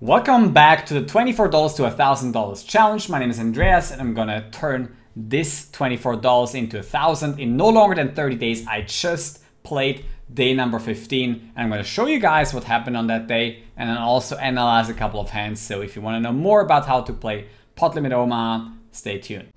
Welcome back to the $24 to $1,000 challenge. My name is Andreas and I'm gonna turn this $24 into 1,000 in no longer than 30 days. I just played day number 15 and I'm gonna show you guys what happened on that day and then also analyze a couple of hands. So if you wanna know more about how to play Pot Limit Omaha, stay tuned.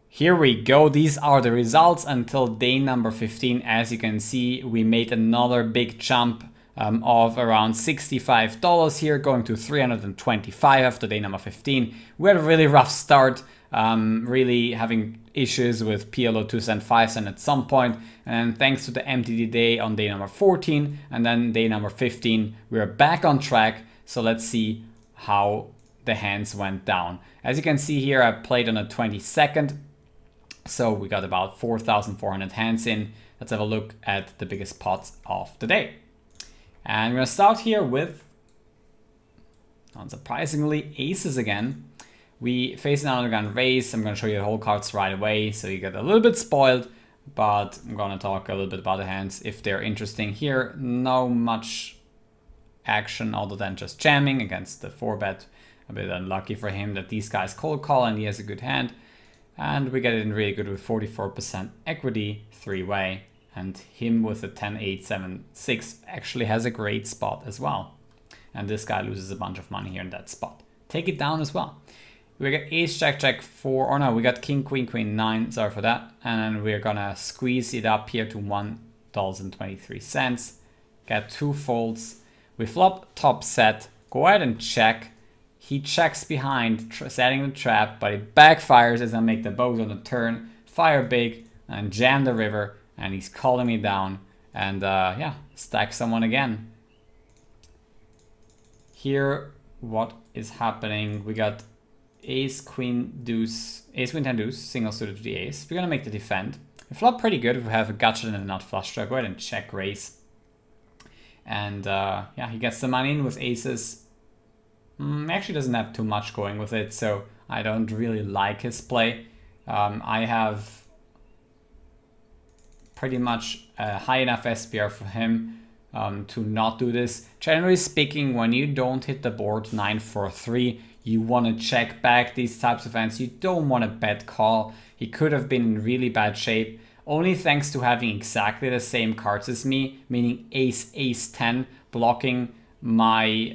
Here we go, these are the results until day number 15. As you can see, we made another big jump of around $65 here, going to $325 after day number 15. We had a really rough start, really having issues with PLO2 and 5 cent at some point. And thanks to the MTD day on day number 14 and then day number 15, we're back on track. So let's see how the hands went down. As you can see here, I played on the 22nd. So we got about 4,400 hands in. Let's have a look at the biggest pots of the day. And we're gonna start here with, unsurprisingly, aces again. We face an underground raise. I'm gonna show you the whole cards right away, so you get a little bit spoiled, but I'm gonna talk a little bit about the hands if they're interesting here. No much action other than just jamming against the 4-bet. A bit unlucky for him that these guys cold call and he has a good hand. And we get it in really good with 44% equity, 3-way. And him with a 10-8-7-6 actually has a great spot as well. And this guy loses a bunch of money here in that spot. Take it down as well. We got ace, jack, jack, 4. Or no, we got king, queen, queen, 9. Sorry for that. And then we're gonna squeeze it up here to $1.23. Get 2 folds. We flop top set. Go ahead and check. He checks behind, setting the trap, but it backfires as I make the boat on the turn, fire big, and jam the river, and he's calling me down, and yeah, stack someone again. Here, what is happening? We got ace, queen, deuce, ace, queen, 10, deuce, single suited to the ace. We're gonna make the defend. We flop pretty good. We have a gutshot and a nut flush draw. Go ahead and check raise. And yeah, he gets the money in with aces. Actually doesn't have too much going with it, so I don't really like his play. I have pretty much a high enough SPR for him to not do this. Generally speaking, when you don't hit the board 9-4-3, you want to check back these types of hands. You don't want to bet call. He could have been in really bad shape. Only thanks to having exactly the same cards as me, meaning ace, ace, 10, blocking my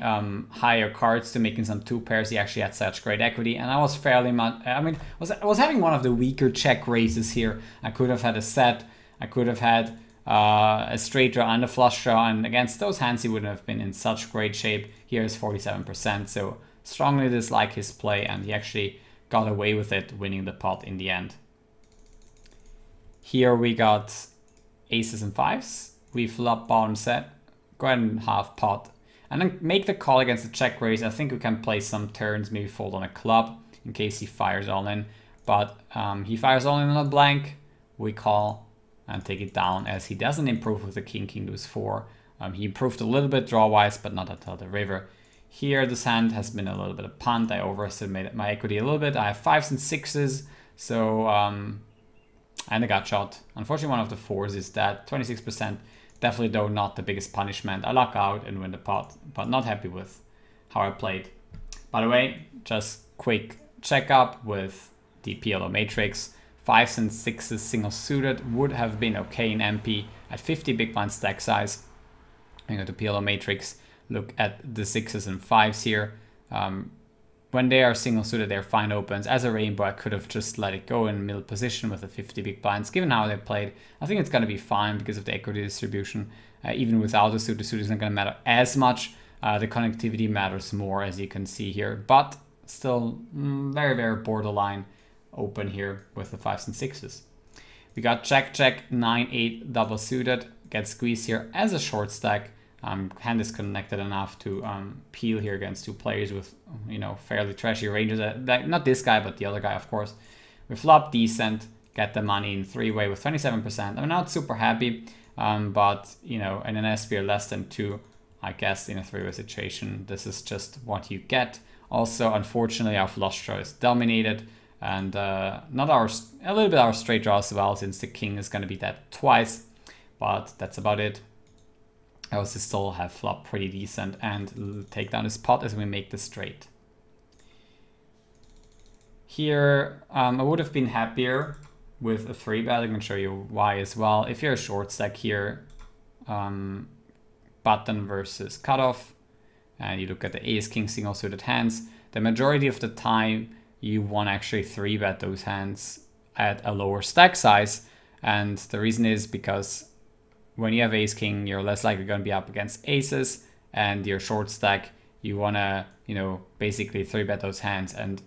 higher cards to making some 2 pairs. He actually had such great equity, and I was fairly much, I mean, I was having one of the weaker check raises here. I could have had a set, I could have had a straight draw and a flush draw, and against those hands he wouldn't have been in such great shape. Here is 47%, so strongly dislike his play, and he actually got away with it, winning the pot in the end. Here we got aces and 5s. We flop bottom set, go ahead and half pot. And then make the call against the check raise. I think we can play some turns, maybe fold on a club in case he fires all in. But he fires all in on a blank. We call and take it down as he doesn't improve with the king, king, deuce, 4. He improved a little bit draw-wise, but not until the river. Here, this hand has been a little bit of punt. I overestimated my equity a little bit. I have 5s and 6s, so and I got shot. Unfortunately, one of the 4s is that 26%. Definitely, though, not the biggest punishment. I luck out and win the pot, but not happy with how I played. By the way, just quick checkup with the PLO matrix. 5s and 6s single suited would have been okay in MP at 50 big blind stack size. You go to PLO matrix, look at the 6s and 5s here. When they are single suited, they're fine opens. As a rainbow, I could have just let it go in middle position with the 50 big blinds. Given how they played, I think it's going to be fine because of the equity distribution. Even without the suit is not going to matter as much. The connectivity matters more, as you can see here. But still very, very borderline open here with the 5s and 6s. We got check, check, 9-8 double suited. Get squeezed here as a short stack. Hand is connected enough to peel here against 2 players with, you know, fairly trashy ranges. Not this guy, but the other guy, of course. We flop decent, get the money in 3-way with 27%. I'm not super happy, but, you know, in an SPR less than 2, I guess in a 3-way situation, this is just what you get. Also, unfortunately, our flush draw is dominated, and not our, a little bit our straight draw as well, since the king is going to be dead twice. but that's about it. I also still have flop pretty decent and take down this pot as we make the straight. Here, I would have been happier with a 3-bet. I can show you why as well. If you're a short stack here, button versus cutoff, and you look at the ace, king, single suited hands, the majority of the time you want to actually 3-bet those hands at a lower stack size. And the reason is because when you have ace, king, you're less likely going to be up against aces, and your short stack, you want to, you know, basically 3-bet those hands and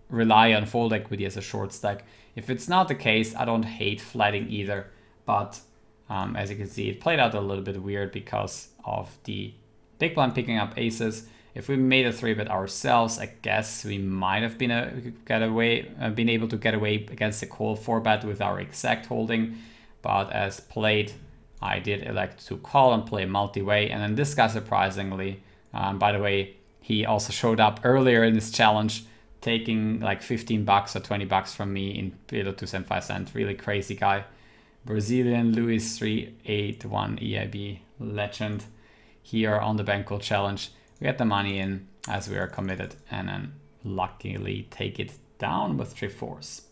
rely on fold equity as a short stack. If it's not the case, I don't hate flatting either, but as you can see, it played out a little bit weird because of the big blind picking up aces. If we made a 3-bet ourselves, I guess we might have been able to get away against the call 4-bet with our exact holding, but as played, I did elect to call and play multi-way. And then this guy, surprisingly, by the way, he also showed up earlier in this challenge, taking like 15 bucks or 20 bucks from me in PLO 2 5 cent. Really crazy guy. Brazilian Luis 381 EIB legend here on the bankroll challenge. We get the money in as we are committed, and then luckily take it down with 3-4s.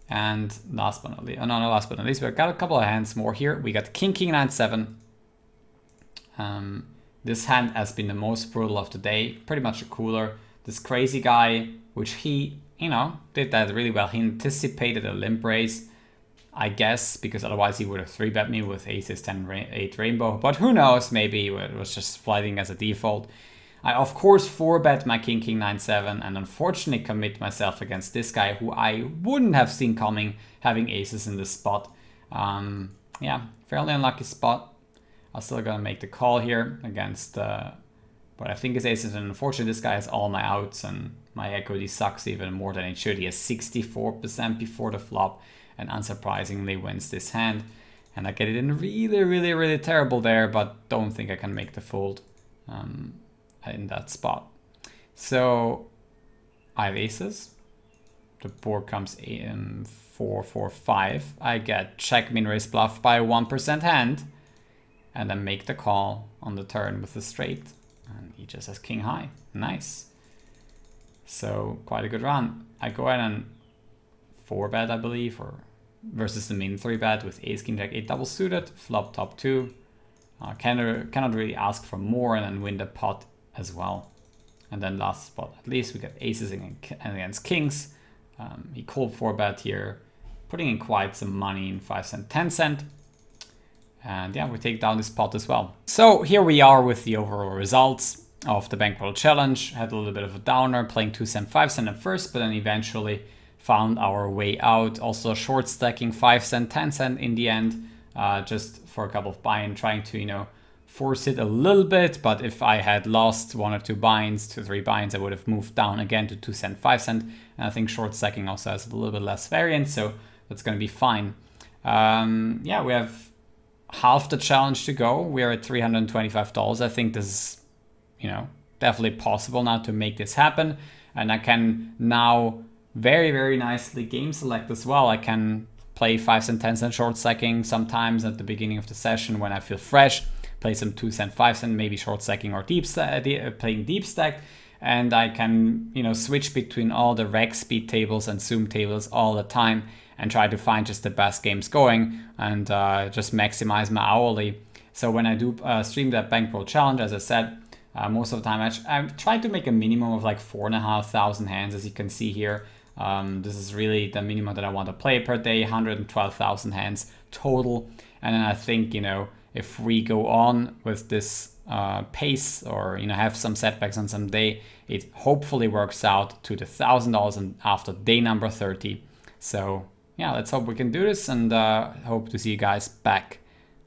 And last but not least, last but not least, we've got a couple of hands more here. We got king, king, 9-7. This hand has been the most brutal of the day, pretty much a cooler. This crazy guy, which he, you know, did that really well. He anticipated a limp raise, I guess, because otherwise he would have 3-bet me with aces 10 8 rainbow. But who knows, maybe it was just flatting as a default. I of course 4-bet my king, king, 9-7, and unfortunately commit myself against this guy who I wouldn't have seen coming, having aces in this spot. Yeah, fairly unlucky spot. I'm still gonna make the call here against what I think is aces, and unfortunately this guy has all my outs and my equity sucks even more than it should. He has 64% before the flop and unsurprisingly wins this hand. And I get it in really terrible there, but don't think I can make the fold in that spot. So I have aces. The board comes in 4-4-5. I get check, min, raise, bluff by a 1% hand, and then make the call on the turn with the straight. And he just has king high. Nice. So quite a good run. I go ahead and 4-bet, I believe, or versus the min 3-bet with ace, king, jack, 8 double suited, flop top 2. Cannot really ask for more, and then win the pot as well. And then last spot, at least we get aces against kings. He called 4-bet here, putting in quite some money in 5 cent, 10 cent. And yeah, we take down this pot as well. So here we are with the overall results of the bankroll challenge. Had a little bit of a downer, playing 2 cent, 5 cent at first, but then eventually found our way out. Also short stacking 5 cent, 10 cent in the end, just for a couple of buy-in, trying to, you know, force it a little bit. But if I had lost 1 or 2 buy-ins, 2 or 3 buy-ins, I would have moved down again to 2 cent, 5 cent. And I think short stacking also has a little bit less variance, so that's going to be fine. Yeah, we have half the challenge to go. We are at $325. I think this is, you know, definitely possible now to make this happen. And I can now very nicely game select as well. I can play 5 cent, 10 cent short stacking sometimes at the beginning of the session when I feel fresh. Play some 2 cent, 5 cent, maybe short stacking or playing deep stack. And I can, you know, switch between all the reg speed tables and zoom tables all the time and try to find just the best games going and just maximize my hourly. So when I do stream that bankroll challenge, as I said, most of the time I try to make a minimum of like 4,500 hands, as you can see here. This is really the minimum that I want to play per day, 112,000 hands total. And then I think, you know, if we go on with this pace, or, you know, have some setbacks on some day, it hopefully works out to the $1,000 and after day number 30. So yeah, let's hope we can do this, and hope to see you guys back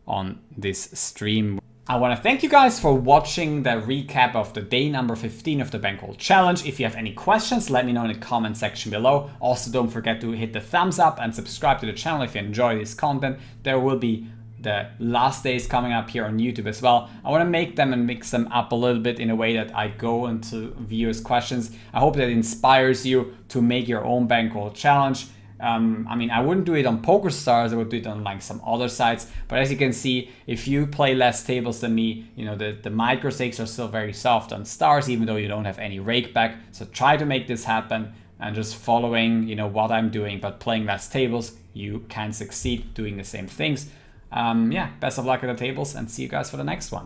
on this stream. I want to thank you guys for watching the recap of the day number 15 of the bankroll challenge. If you have any questions, let me know in the comment section below. Also, don't forget to hit the thumbs up and subscribe to the channel if you enjoy this content. There will be the last days coming up here on YouTube as well. I want to make them and mix them up a little bit in a way that I go into viewers' questions. I hope that inspires you to make your own bankroll challenge. I mean, I wouldn't do it on PokerStars, I would do it on like some other sites. But as you can see, if you play less tables than me, you know, the microstakes are still very soft on stars, even though you don't have any rake back. So try to make this happen and just following, you know, what I'm doing, but playing less tables, you can succeed doing the same things. Yeah, best of luck at the tables and see you guys for the next one.